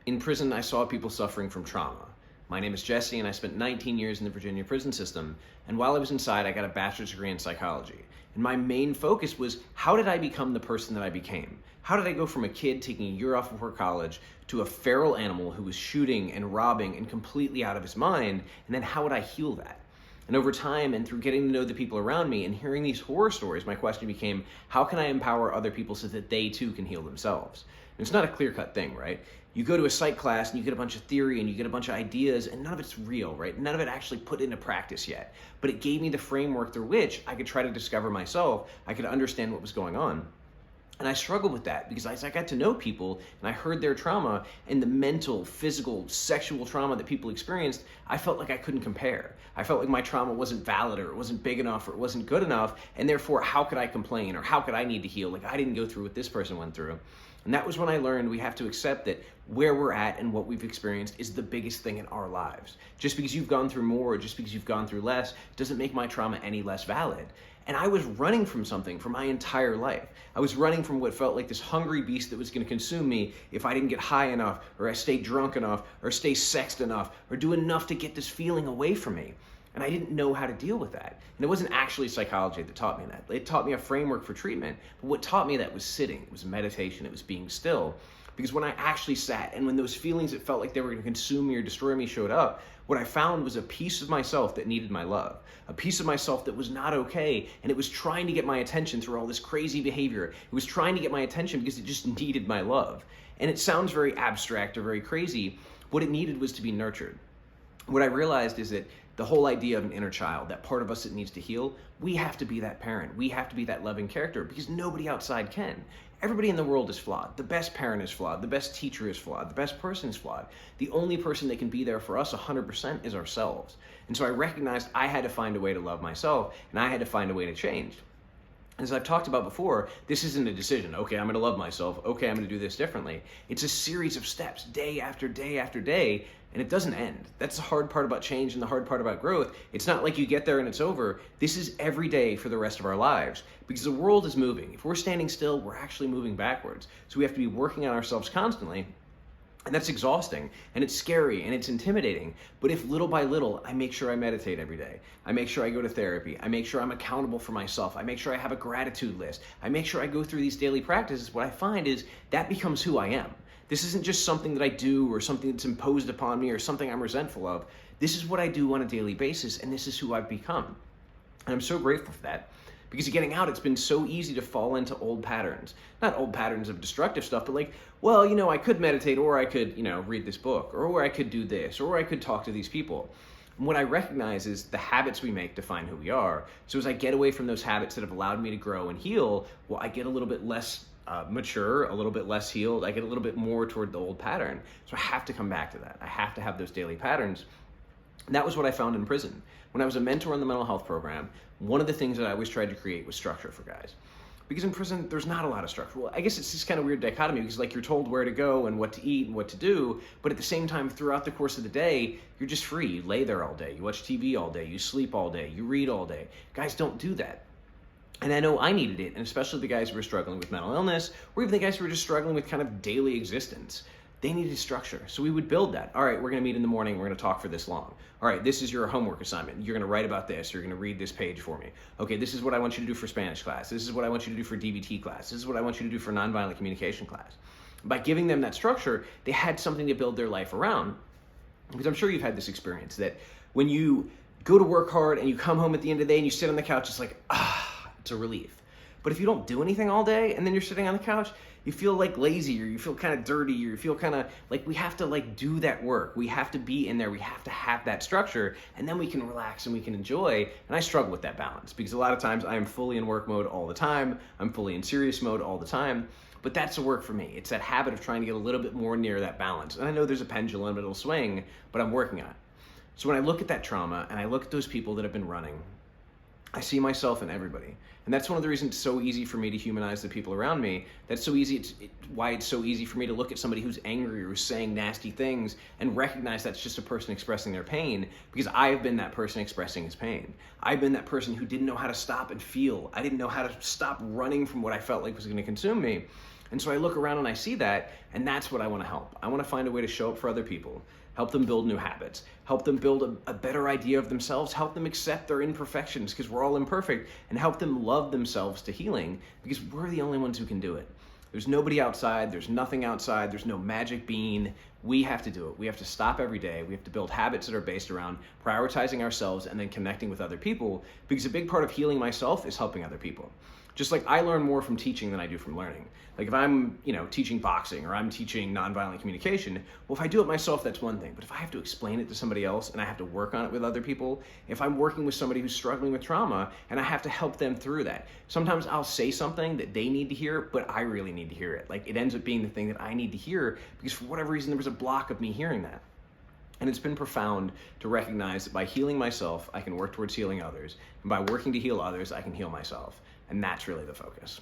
In prison, I saw people suffering from trauma. My name is Jesse, and I spent 19 years in the Virginia prison system. And while I was inside, I got a bachelor's degree in psychology. And my main focus was, how did I become the person that I became? How did I go from a kid taking a year off before college to a feral animal who was shooting and robbing and completely out of his mind? And then how would I heal that? And over time, and through getting to know the people around me and hearing these horror stories, my question became, how can I empower other people so that they too can heal themselves? And it's not a clear-cut thing, right? You go to a psych class and you get a bunch of theory and you get a bunch of ideas, and none of it's real, right? None of it actually put into practice yet. But it gave me the framework through which I could try to discover myself. I could understand what was going on. And I struggled with that because as I got to know people and I heard their trauma and the mental, physical, sexual trauma that people experienced, I felt like I couldn't compare. I felt like my trauma wasn't valid, or it wasn't big enough, or it wasn't good enough, and therefore how could I complain, or how could I need to heal? Like, I didn't go through what this person went through. And that was when I learned we have to accept that where we're at and what we've experienced is the biggest thing in our lives. Just because you've gone through more, or just because you've gone through less, doesn't make my trauma any less valid. And I was running from something for my entire life. I was running from what felt like this hungry beast that was going to consume me if I didn't get high enough, or I stayed drunk enough, or stay sexed enough, or do enough to get this feeling away from me. And I didn't know how to deal with that. And it wasn't actually psychology that taught me that. It taught me a framework for treatment. But what taught me that was sitting, it was meditation, it was being still. Because when I actually sat, and when those feelings that felt like they were going to consume me or destroy me showed up, what I found was a piece of myself that needed my love. A piece of myself that was not okay, and it was trying to get my attention through all this crazy behavior. It was trying to get my attention because it just needed my love. And it sounds very abstract or very crazy. What it needed was to be nurtured. What I realized is that the whole idea of an inner child, that part of us that needs to heal, we have to be that parent. We have to be that loving character because nobody outside can. Everybody in the world is flawed. The best parent is flawed. The best teacher is flawed. The best person is flawed. The only person that can be there for us 100% is ourselves. And so I recognized I had to find a way to love myself, and I had to find a way to change. As I've talked about before, this isn't a decision. Okay, I'm going to love myself. Okay, I'm going to do this differently. It's a series of steps, day after day after day, and it doesn't end. That's the hard part about change and the hard part about growth. It's not like you get there and it's over. This is every day for the rest of our lives because the world is moving. If we're standing still, we're actually moving backwards. So we have to be working on ourselves constantly. And that's exhausting, and it's scary, and it's intimidating. But if little by little, I make sure I meditate every day, I make sure I go to therapy, I make sure I'm accountable for myself, I make sure I have a gratitude list, I make sure I go through these daily practices, what I find is that becomes who I am. This isn't just something that I do or something that's imposed upon me or something I'm resentful of. This is what I do on a daily basis, and this is who I've become. And I'm so grateful for that. Because getting out, it's been so easy to fall into old patterns. Not old patterns of destructive stuff, but like, well, I could meditate, or I could, read this book, or I could do this, or I could talk to these people. And what I recognize is the habits we make define who we are. So as I get away from those habits that have allowed me to grow and heal, well, I get a little bit less mature, a little bit less healed. I get a little bit more toward the old pattern. So I have to come back to that. I have to have those daily patterns. And that was what I found in prison. When I was a mentor in the mental health program, one of the things that I always tried to create was structure for guys. Because in prison, there's not a lot of structure. Well, I guess it's this kind of weird dichotomy because you're told where to go and what to eat and what to do, but at the same time, throughout the course of the day, you're just free. You lay there all day, you watch TV all day, you sleep all day, you read all day. Guys don't do that. And I know I needed it, and especially the guys who were struggling with mental illness, or even the guys who were just struggling with kind of daily existence. They needed structure. So we would build that. All right, we're going to meet in the morning. We're going to talk for this long. All right, this is your homework assignment. You're going to write about this. You're going to read this page for me. Okay, this is what I want you to do for Spanish class. This is what I want you to do for DBT class. This is what I want you to do for nonviolent communication class. By giving them that structure, they had something to build their life around. Because I'm sure you've had this experience that when you go to work hard and you come home at the end of the day and you sit on the couch, it's like, it's a relief. But if you don't do anything all day and then you're sitting on the couch, you feel like lazy, or you feel kind of dirty, or you feel kind of like we have to do that work. We have to be in there. We have to have that structure, and then we can relax and we can enjoy. And I struggle with that balance because a lot of times I am fully in work mode all the time. I'm fully in serious mode all the time. But that's the work for me. It's that habit of trying to get a little bit more near that balance. And I know there's a pendulum, it'll swing, but I'm working on it. So when I look at that trauma and I look at those people that have been running, I see myself in everybody. And that's one of the reasons it's so easy for me to humanize the people around me. That's so easy. Why it's so easy for me to look at somebody who's angry or who's saying nasty things and recognize that's just a person expressing their pain, because I've been that person expressing his pain. I've been that person who didn't know how to stop and feel. I didn't know how to stop running from what I felt like was going to consume me. And so I look around and I see that, and that's what I want to help. I want to find a way to show up for other people, help them build new habits, help them build a better idea of themselves, help them accept their imperfections because we're all imperfect, and help them love themselves to healing because we're the only ones who can do it. There's nobody outside, there's nothing outside, there's no magic bean. We have to do it. We have to stop every day. We have to build habits that are based around prioritizing ourselves and then connecting with other people, because a big part of healing myself is helping other people. Just like I learn more from teaching than I do from learning. Like if I'm, teaching boxing or I'm teaching nonviolent communication, well, if I do it myself, that's one thing. But if I have to explain it to somebody else and I have to work on it with other people, if I'm working with somebody who's struggling with trauma and I have to help them through that, sometimes I'll say something that they need to hear, but I really need to hear it. Like it ends up being the thing that I need to hear because for whatever reason, there was a block of me hearing that. And it's been profound to recognize that by healing myself, I can work towards healing others. And by working to heal others, I can heal myself. And that's really the focus.